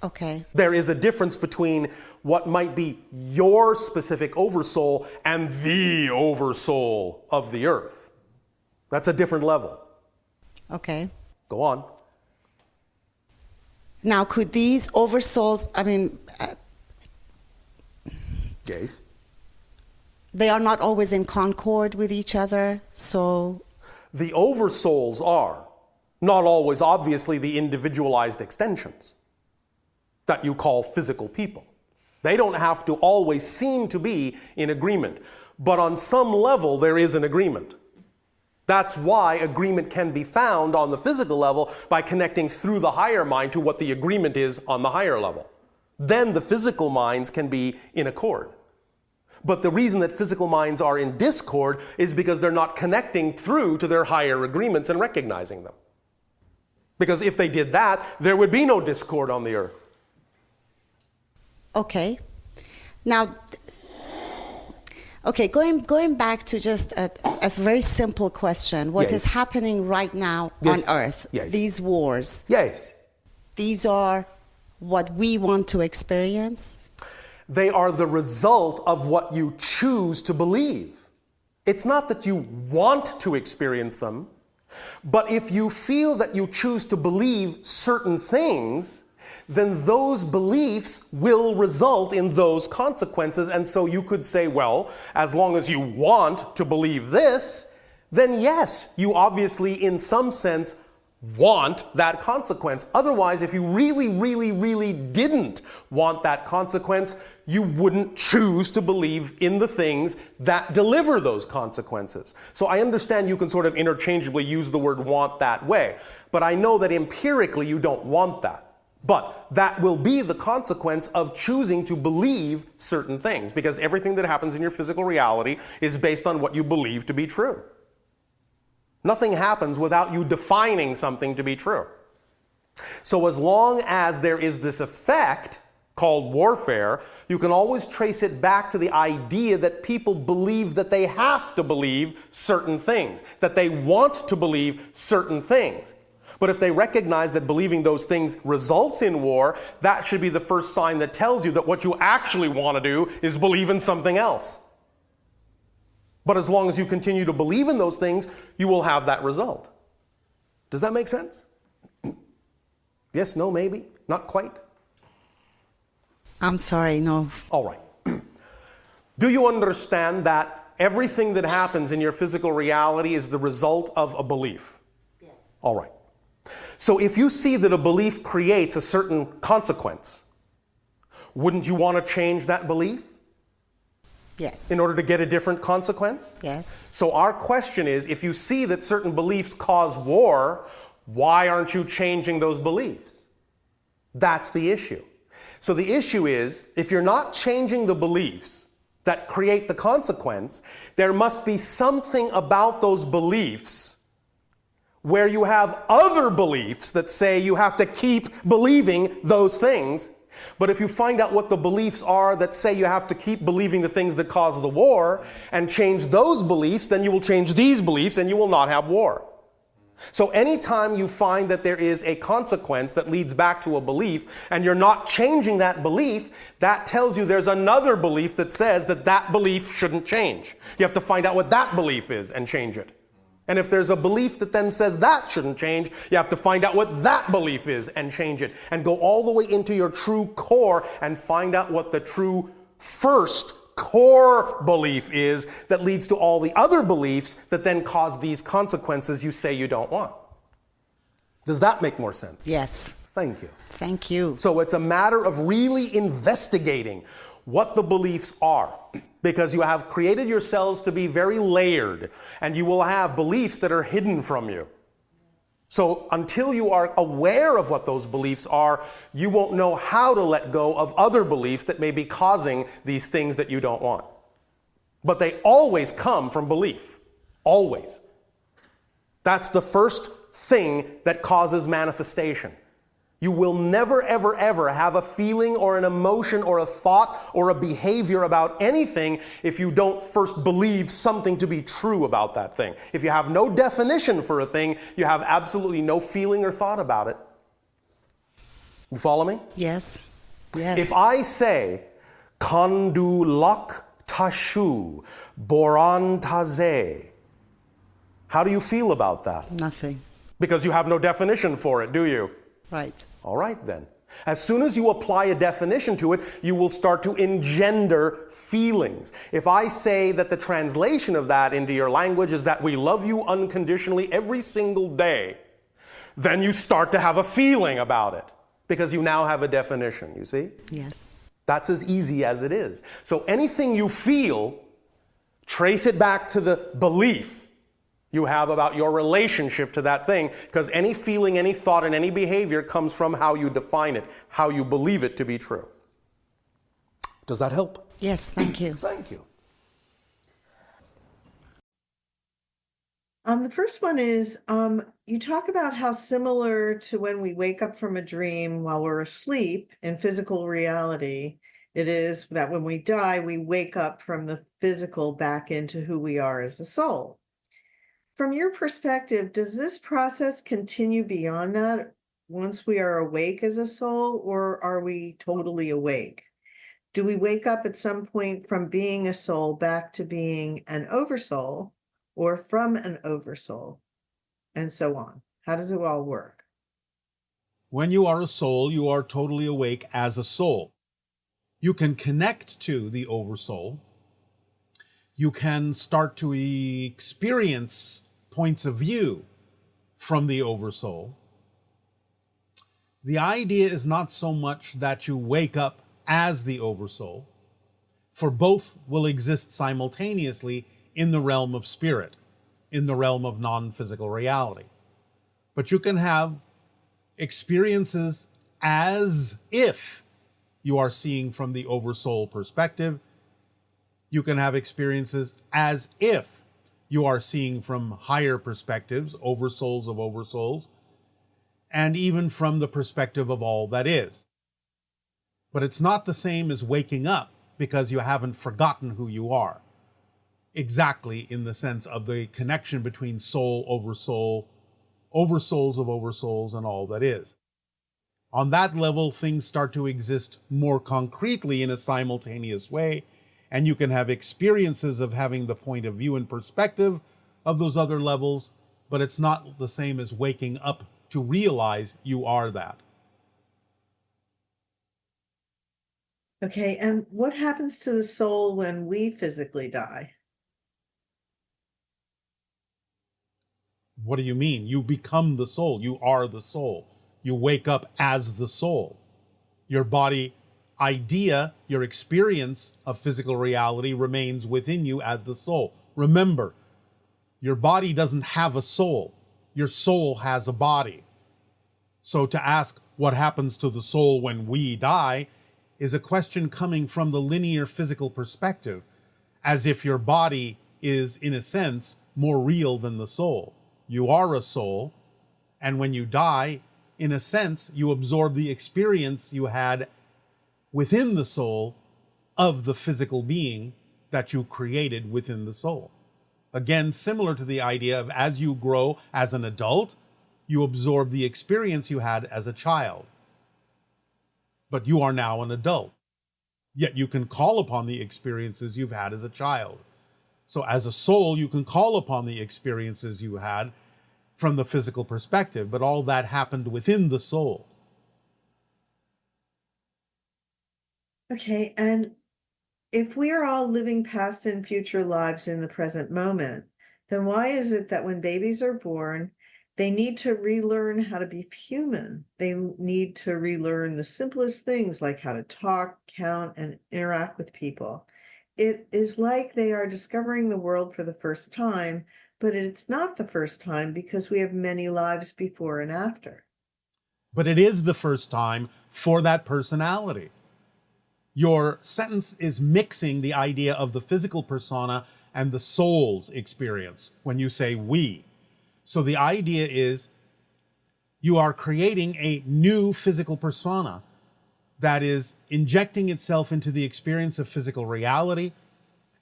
Speaker 14: okay,
Speaker 12: There is a difference between what might be your specific oversoul and the oversoul of the earth. That's a different level.
Speaker 14: okay.
Speaker 12: Go on.
Speaker 14: Now, could these oversouls,
Speaker 12: Yes.
Speaker 14: they are not always in concord with each other, so
Speaker 12: The oversouls are not always obviously the individualized extensions that you call physical people. They don't have to always seem to be in agreement, but on some level there is an agreement. That's why agreement can be found on the physical level by connecting through the higher mind to what the agreement is on the higher level. Then the physical minds can be in accord. But the reason that physical minds are in discord is because they're not connecting through to their higher agreements and recognizing them. Because if they did that, there would be no discord on the earth.
Speaker 14: okay. Now, okay, going back to just a very simple question. What is
Speaker 12: Yes.
Speaker 14: happening right now
Speaker 12: Yes.
Speaker 14: on Earth,
Speaker 12: Yes.
Speaker 14: these wars,
Speaker 12: Yes.
Speaker 14: these are what we want to experience?
Speaker 12: They are the result of what you choose to believe. It's not that you want to experience them, but if you feel that you choose to believe certain things, then those beliefs will result in those consequences. And so you could say, well, as long as you want to believe this, then yes, you obviously in some sense want that consequence. Otherwise, if you really, really, really didn't want that consequence, you wouldn't choose to believe in the things that deliver those consequences. So I understand you can sort of interchangeably use the word want that way, but I know that empirically you don't want that. But that will be the consequence of choosing to believe certain things, because everything that happens in your physical reality is based on what you believe to be true. Nothing happens without you defining something to be true. So as long as there is this effect called warfare, you can always trace it back to the idea that people believe that they have to believe certain things, that they want to believe certain things. But if they recognize that believing those things results in war, that should be the first sign that tells you that what you actually want to do is believe in something else. But as long as you continue to believe in those things, you will have that result. Does that make sense? Yes, no, maybe, not quite?
Speaker 14: I'm sorry, no.
Speaker 12: All right. Do you understand that everything that happens in your physical reality is the result of a belief?
Speaker 14: Yes.
Speaker 12: All right. So if you see that a belief creates a certain consequence, wouldn't you want to change that belief?
Speaker 14: Yes.
Speaker 12: In order to get a different consequence?
Speaker 14: Yes.
Speaker 12: So our question is, if you see that certain beliefs cause war, why aren't you changing those beliefs? That's the issue. So the issue is, if you're not changing the beliefs that create the consequence, there must be something about those beliefs where you have other beliefs that say you have to keep believing those things. But if you find out what the beliefs are that say you have to keep believing the things that cause the war and change those beliefs, then you will change these beliefs and you will not have war. So anytime you find that there is a consequence that leads back to a belief and you're not changing that belief, that tells you there's another belief that says that that belief shouldn't change. You have to find out what that belief is and change it. And if there's a belief that then says that shouldn't change, you have to find out what that belief is and change it. And go all the way into your true core and find out what the true first core belief is that leads to all the other beliefs that then cause these consequences you say you don't want. Does that make more sense?
Speaker 14: Yes.
Speaker 12: Thank you.
Speaker 14: Thank you.
Speaker 12: So it's a matter of really investigating what the beliefs are, because you have created yourselves to be very layered, and you will have beliefs that are hidden from you. So until you are aware of what those beliefs are, you won't know how to let go of other beliefs that may be causing these things that you don't want. But they always come from belief. Always. That's the first thing that causes manifestation. You will never, ever, ever have a feeling or an emotion or a thought or a behavior about anything if you don't first believe something to be true about that thing. If you have no definition for a thing, you have absolutely no feeling or thought about it. You follow me?
Speaker 14: Yes. Yes.
Speaker 12: If I say, Kandu lak tashu boran taze, how do you feel about that?
Speaker 14: Nothing.
Speaker 12: Because you have no definition for it, do you?
Speaker 14: Right.
Speaker 12: All right then. As soon as you apply a definition to it, you will start to engender feelings. If I say that the translation of that into your language is that we love you unconditionally every single day, then you start to have a feeling about it because you now have a definition, you see?
Speaker 14: Yes.
Speaker 12: That's as easy as it is. So anything you feel, trace it back to the belief you have about your relationship to that thing, because any feeling, any thought, and any behavior comes from how you define it, how you believe it to be true. Does that help?
Speaker 14: Yes, thank you.
Speaker 12: Thank you.
Speaker 15: The first one is, you talk about how similar to when we wake up from a dream while we're asleep in physical reality, it is that when we die, we wake up from the physical back into who we are as a soul. From your perspective, does this process continue beyond that once we are awake as a soul, or are we totally awake? Do we wake up at some point from being a soul back to being an oversoul, or from an oversoul, and so on? How does it all work?
Speaker 4: When you are a soul, you are totally awake as a soul. You can connect to the oversoul. You can start to experience points of view from the oversoul. The idea is not so much that you wake up as the oversoul, for both will exist simultaneously in the realm of spirit, in the realm of non-physical reality. But you can have experiences as if you are seeing from the oversoul perspective. You can have experiences as if you are seeing from higher perspectives, oversouls of oversouls, and even from the perspective of all that is. But it's not the same as waking up, because you haven't forgotten who you are. Exactly in the sense of the connection between soul, oversoul, oversouls of oversouls, and all that is. On that level, things start to exist more concretely in a simultaneous way, and you can have experiences of having the point of view and perspective of those other levels, but it's not the same as waking up to realize you are that.
Speaker 15: Okay, and what happens to the soul when we physically die?
Speaker 4: What do you mean? You become the soul. You are the soul. You wake up as the soul. Your body idea, your experience of physical reality remains within you as the soul. Remember, your body doesn't have a soul. Your soul has a body. So to ask what happens to the soul when we die is a question coming from the linear physical perspective, as if your body is, in a sense, more real than the soul. You are a soul, and when you die, in a sense, you absorb the experience you had within the soul of the physical being that you created within the soul. Again, similar to the idea of as you grow as an adult, you absorb the experience you had as a child. But you are now an adult. Yet you can call upon the experiences you've had as a child. So as a soul, you can call upon the experiences you had from the physical perspective, but all that happened within the soul.
Speaker 15: Okay, and if we are all living past and future lives in the present moment, then why is it that when babies are born, they need to relearn how to be human? They need to relearn the simplest things like how to talk, count, and interact with people. It is like they are discovering the world for the first time, but it's not the first time because we have many lives before and after.
Speaker 4: But it is the first time for that personality. Your sentence is mixing the idea of the physical persona and the soul's experience when you say we. So the idea is you are creating a new physical persona that is injecting itself into the experience of physical reality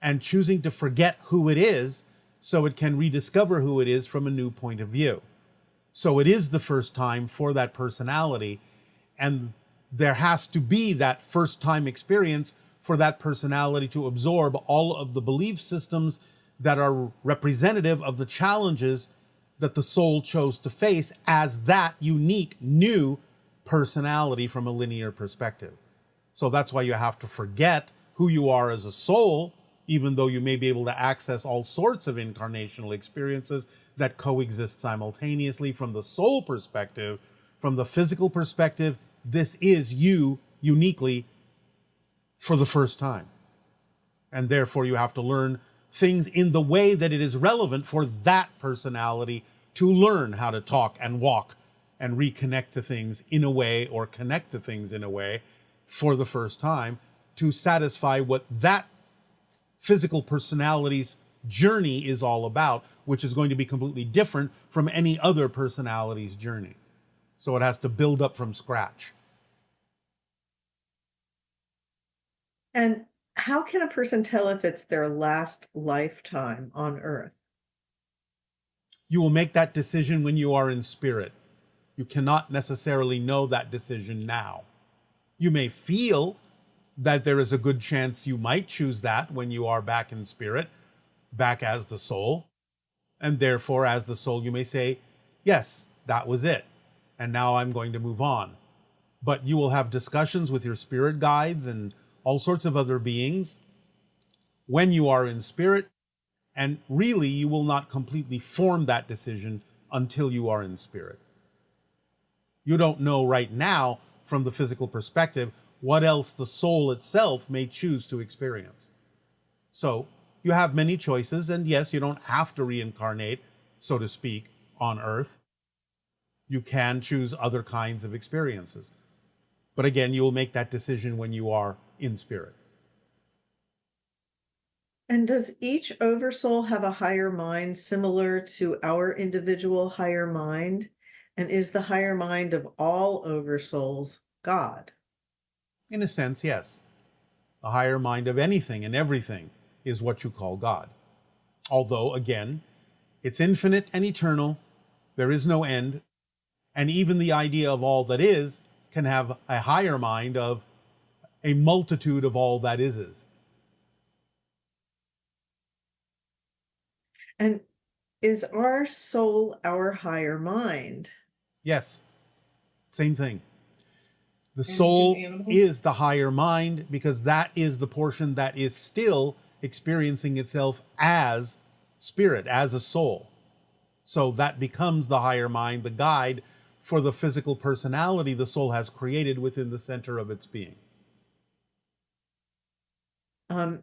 Speaker 4: and choosing to forget who it is so it can rediscover who it is from a new point of view. So it is the first time for that personality, and there has to be that first time experience for that personality to absorb all of the belief systems that are representative of the challenges that the soul chose to face as that unique new personality from a linear perspective. So that's why you have to forget who you are as a soul, even though you may be able to access all sorts of incarnational experiences that coexist simultaneously from the soul perspective. From the physical perspective, this is you uniquely for the first time. And therefore you have to learn things in the way that it is relevant for that personality to learn how to talk and walk and reconnect to things in a way, or connect to things in a way for the first time, to satisfy what that physical personality's journey is all about, which is going to be completely different from any other personality's journey. So it has to build up from scratch.
Speaker 15: And how can a person tell if it's their last lifetime on Earth?
Speaker 4: You will make that decision when you are in spirit. You cannot necessarily know that decision now. You may feel that there is a good chance you might choose that when you are back in spirit, back as the soul. And therefore, as the soul, you may say, yes, that was it. And now I'm going to move on. But you will have discussions with your spirit guides and all sorts of other beings when you are in spirit. And really, you will not completely form that decision until you are in spirit. You don't know right now, from the physical perspective, what else the soul itself may choose to experience. So you have many choices, and yes, you don't have to reincarnate, so to speak, on Earth. You can choose other kinds of experiences. But again, you will make that decision when you are in spirit.
Speaker 15: And does each oversoul have a higher mind similar to our individual higher mind? And is the higher mind of all oversouls God?
Speaker 4: In a sense, yes. The higher mind of anything and everything is what you call God. Although, again, it's infinite and eternal. There is no end. And even the idea of all that is can have a higher mind of a multitude of all that is.
Speaker 15: And is our soul our higher mind?
Speaker 4: Yes, same thing. The soul is the higher mind because that is the portion that is still experiencing itself as spirit, as a soul. So that becomes the higher mind, the guide for the physical personality the soul has created within the center of its being.
Speaker 15: And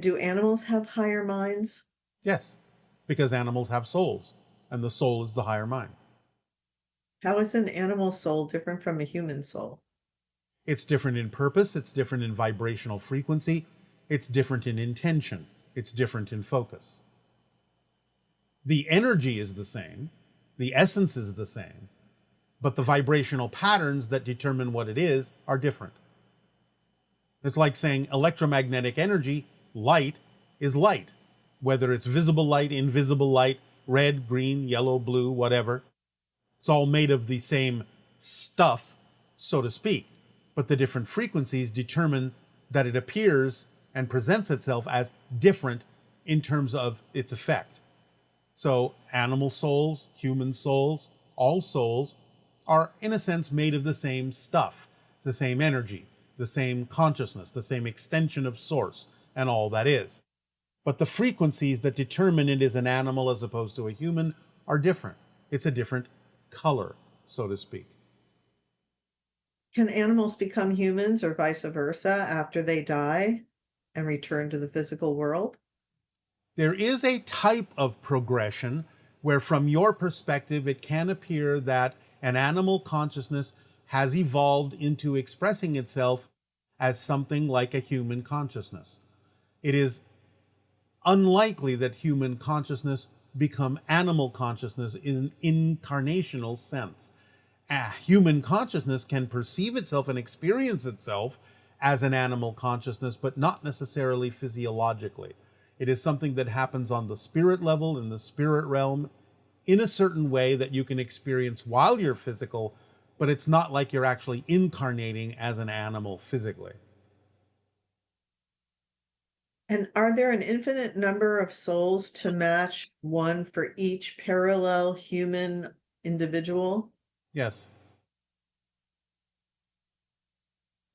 Speaker 15: do animals have higher minds?
Speaker 4: Yes, because animals have souls, and the soul is the higher mind.
Speaker 15: How is an animal soul different from a human soul?
Speaker 4: It's different in purpose, it's different in vibrational frequency, it's different in intention, it's different in focus. The energy is the same, the essence is the same, but the vibrational patterns that determine what it is are different. It's like saying electromagnetic energy, light, is light, whether it's visible light, invisible light, red, green, yellow, blue, whatever. It's all made of the same stuff, so to speak, but the different frequencies determine that it appears and presents itself as different in terms of its effect. So animal souls, human souls, all souls are in a sense made of the same stuff, the same energy, the same consciousness, the same extension of source, and all that is. But the frequencies that determine it is an animal as opposed to a human are different. It's a different color, so to speak.
Speaker 15: Can animals become humans or vice versa after they die and return to the physical world?
Speaker 4: There is a type of progression where, from your perspective, it can appear that an animal consciousness has evolved into expressing itself as something like a human consciousness. It is unlikely that human consciousness become animal consciousness in an incarnational sense. Human consciousness can perceive itself and experience itself as an animal consciousness, but not necessarily physiologically. It is something that happens on the spirit level, in the spirit realm, in a certain way that you can experience while you're physical, but it's not like you're actually incarnating as an animal physically.
Speaker 15: And are there an infinite number of souls to match one for each parallel human individual?
Speaker 4: Yes.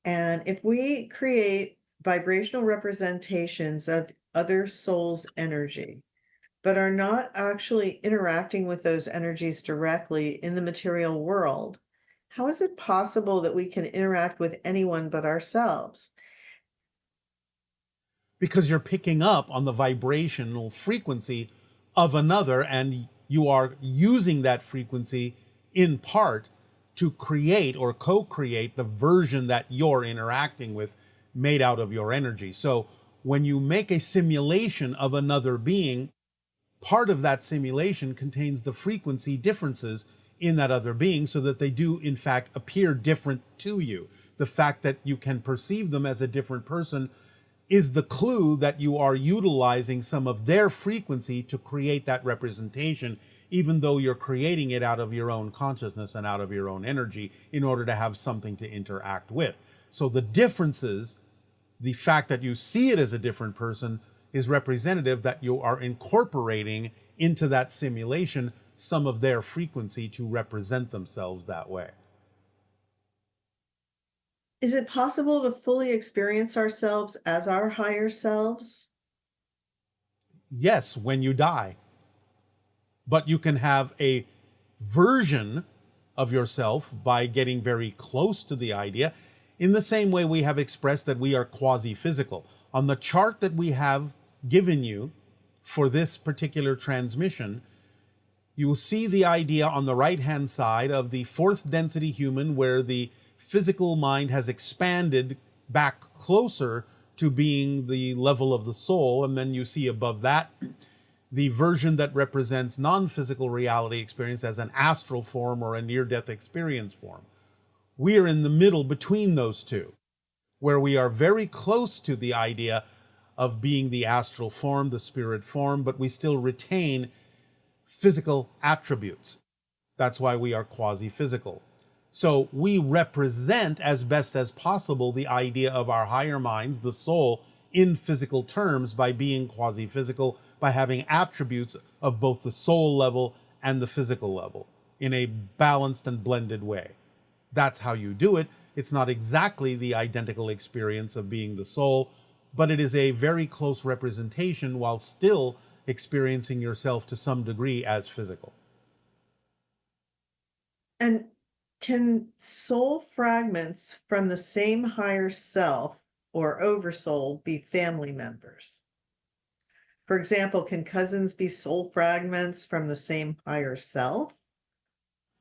Speaker 15: And if we create vibrational representations of other souls' energy, but are not actually interacting with those energies directly in the material world, how is it possible that we can interact with anyone but ourselves?
Speaker 4: Because you're picking up on the vibrational frequency of another, and you are using that frequency in part to create or co-create the version that you're interacting with, made out of your energy. So when you make a simulation of another being, part of that simulation contains the frequency differences in that other being, so that they do in fact appear different to you. The fact that you can perceive them as a different person is the clue that you are utilizing some of their frequency to create that representation, even though you're creating it out of your own consciousness and out of your own energy in order to have something to interact with. So the differences, the fact that you see it as a different person, is representative that you are incorporating into that simulation some of their frequency to represent themselves that way.
Speaker 15: Is it possible to fully experience ourselves as our higher selves?
Speaker 4: Yes, when you die. But you can have a version of yourself by getting very close to the idea, in the same way we have expressed that we are quasi-physical. On the chart that we have given you for this particular transmission, you will see the idea on the right-hand side of the fourth density human, where the physical mind has expanded back closer to being the level of the soul. And then you see above that the version that represents non-physical reality experience as an astral form or a near-death experience form. We are in the middle between those two, where we are very close to the idea of being the astral form, the spirit form, but we still retain physical attributes. That's why we are quasi-physical. So we represent as best as possible the idea of our higher minds, the soul, in physical terms by being quasi-physical, by having attributes of both the soul level and the physical level in a balanced and blended way. That's how you do it. It's not exactly the identical experience of being the soul, but it is a very close representation while still experiencing yourself to some degree as physical.
Speaker 15: And can soul fragments from the same higher self or oversoul be family members? For example, can cousins be soul fragments from the same higher self?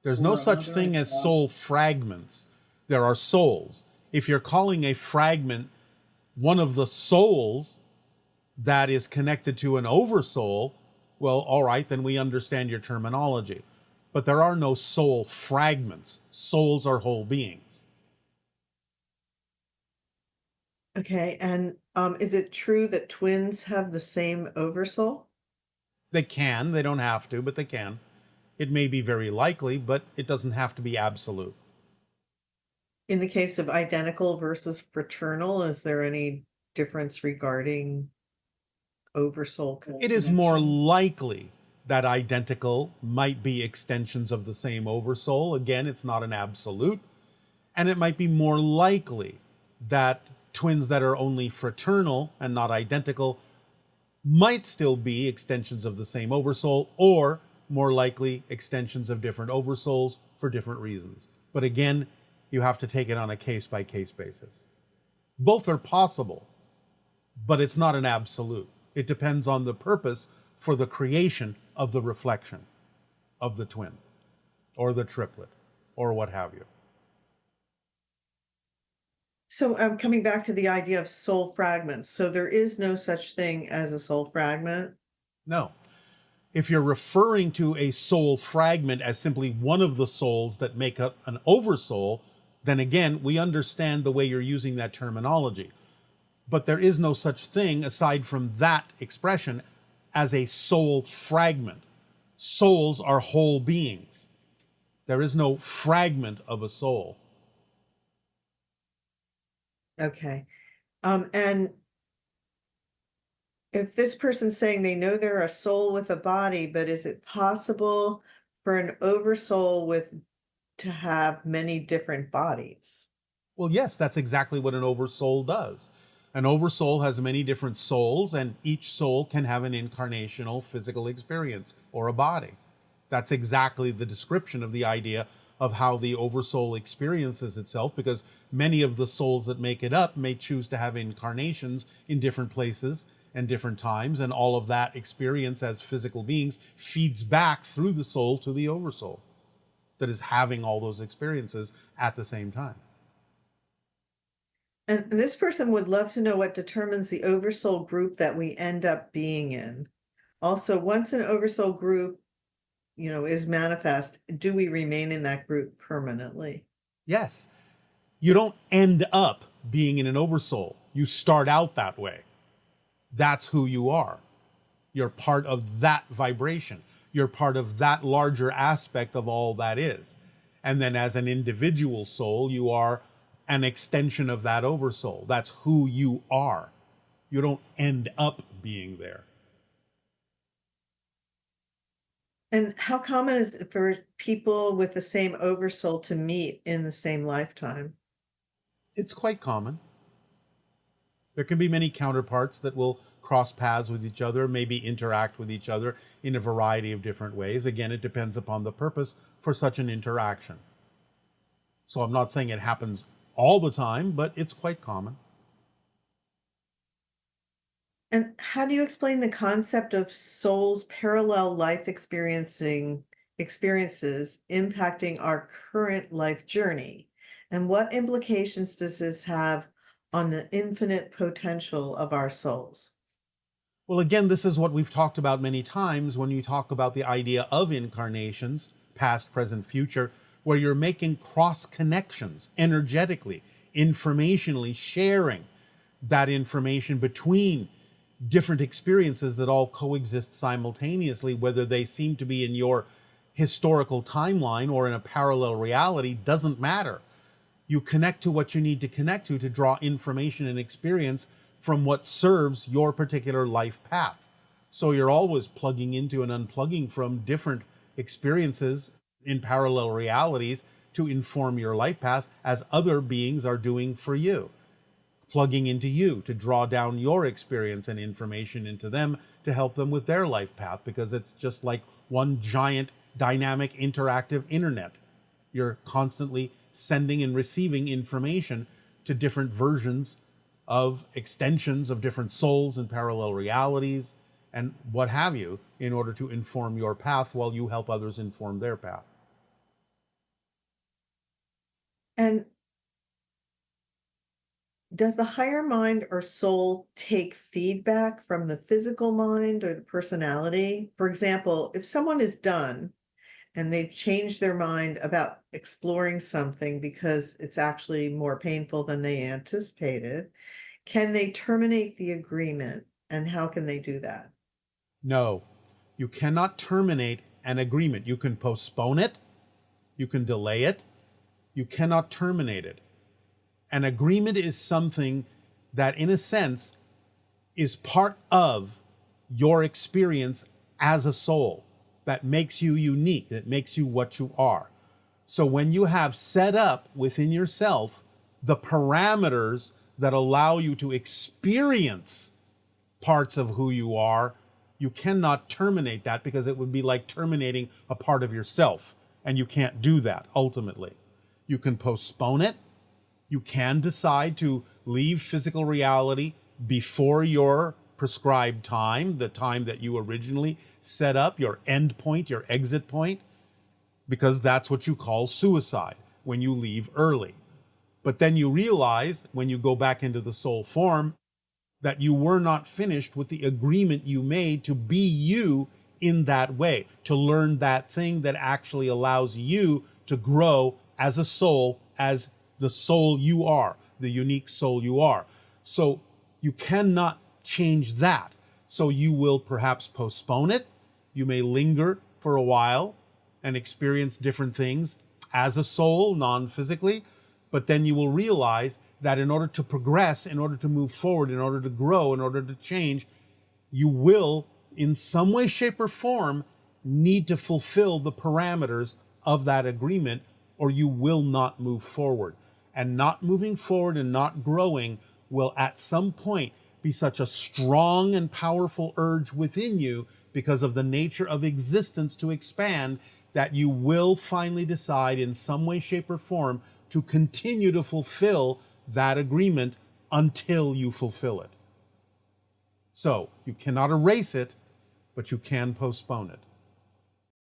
Speaker 4: There's no such thing as soul fragments. There are souls. If you're calling a fragment one of the souls that is connected to an oversoul, well, all right, then we understand your terminology. But there are no soul fragments. Souls are whole beings.
Speaker 15: Okay, and is it true that twins have the same oversoul?
Speaker 4: They can. They don't have to, but they can. It may be very likely, but it doesn't have to be absolute.
Speaker 15: In the case of identical versus fraternal, is there any difference regarding oversoul connection?
Speaker 4: It is more likely that identical might be extensions of the same oversoul. Again, it's not an absolute. And it might be more likely that twins that are only fraternal and not identical might still be extensions of the same oversoul, or more likely extensions of different oversouls for different reasons. But again, you have to take it on a case-by-case basis. Both are possible, but it's not an absolute. It depends on the purpose for the creation of the reflection of the twin or the triplet or what have you.
Speaker 15: So I'm coming back to the idea of soul fragments. So there is no such thing as a soul fragment?
Speaker 4: No. If you're referring to a soul fragment as simply one of the souls that make up an oversoul, then again, we understand the way you're using that terminology. But there is no such thing, aside from that expression, as a soul fragment. Souls are whole beings. There is no fragment of a soul.
Speaker 15: Okay. And if this person's saying they know they're a soul with a body, but is it possible for an oversoul to have many different bodies?
Speaker 4: Well, yes, that's exactly what an oversoul does. An oversoul has many different souls, and each soul can have an incarnational physical experience or a body. That's exactly the description of the idea of how the oversoul experiences itself, because many of the souls that make it up may choose to have incarnations in different places and different times, and all of that experience as physical beings feeds back through the soul to the oversoul that is having all those experiences at the same time.
Speaker 15: And this person would love to know what determines the oversoul group that we end up being in. Also, once an oversoul group, is manifest, do we remain in that group permanently?
Speaker 4: Yes. You don't end up being in an oversoul. You start out that way. That's who you are. You're part of that vibration. You're part of that larger aspect of all that is. And then as an individual soul, you are an extension of that oversoul. That's who you are. You don't end up being there.
Speaker 15: And how common is it for people with the same oversoul to meet in the same lifetime?
Speaker 4: It's quite common. There can be many counterparts that will cross paths with each other, maybe interact with each other in a variety of different ways. Again, it depends upon the purpose for such an interaction. So I'm not saying it happens all the time, but it's quite common.
Speaker 15: And how do you explain the concept of souls parallel life experiences impacting our current life journey? And what implications does this have on the infinite potential of our souls?
Speaker 4: Well, again, this is what we've talked about many times when you talk about the idea of incarnations, past, present, future, where you're making cross connections energetically, informationally, sharing that information between different experiences that all coexist simultaneously, whether they seem to be in your historical timeline or in a parallel reality, doesn't matter. You connect to what you need to connect to draw information and experience from what serves your particular life path. So you're always plugging into and unplugging from different experiences in parallel realities to inform your life path, as other beings are doing for you. Plugging into you to draw down your experience and information into them to help them with their life path, because it's just like one giant dynamic interactive internet. You're constantly sending and receiving information to different versions of extensions of different souls and parallel realities and what have you, in order to inform your path while you help others inform their path.
Speaker 15: And does the higher mind or soul take feedback from the physical mind or the personality? For example, if someone is done and they've changed their mind about exploring something because it's actually more painful than they anticipated, can they terminate the agreement, and how can they do that?
Speaker 4: No, you cannot terminate an agreement. You can postpone it, you can delay it, you cannot terminate it. An agreement is something that, in a sense, is part of your experience as a soul, that makes you unique, that makes you what you are. So when you have set up within yourself the parameters that allow you to experience parts of who you are, you cannot terminate that, because it would be like terminating a part of yourself, and you can't do that ultimately. You can postpone it. You can decide to leave physical reality before your prescribed time, the time that you originally set up, your end point, your exit point, because that's what you call suicide, when you leave early. But then you realize, when you go back into the soul form, that you were not finished with the agreement you made to be you in that way, to learn that thing that actually allows you to grow as a soul, as the soul you are, the unique soul you are. So you cannot change that. So you will perhaps postpone it. You may linger for a while and experience different things as a soul, non-physically, but then you will realize that in order to progress, in order to move forward, in order to grow, in order to change, you will, in some way, shape, or form, need to fulfill the parameters of that agreement, or you will not move forward. And not moving forward and not growing will at some point be such a strong and powerful urge within you, because of the nature of existence to expand, that you will finally decide in some way, shape, or form to continue to fulfill that agreement until you fulfill it. So you cannot erase it, but you can postpone it.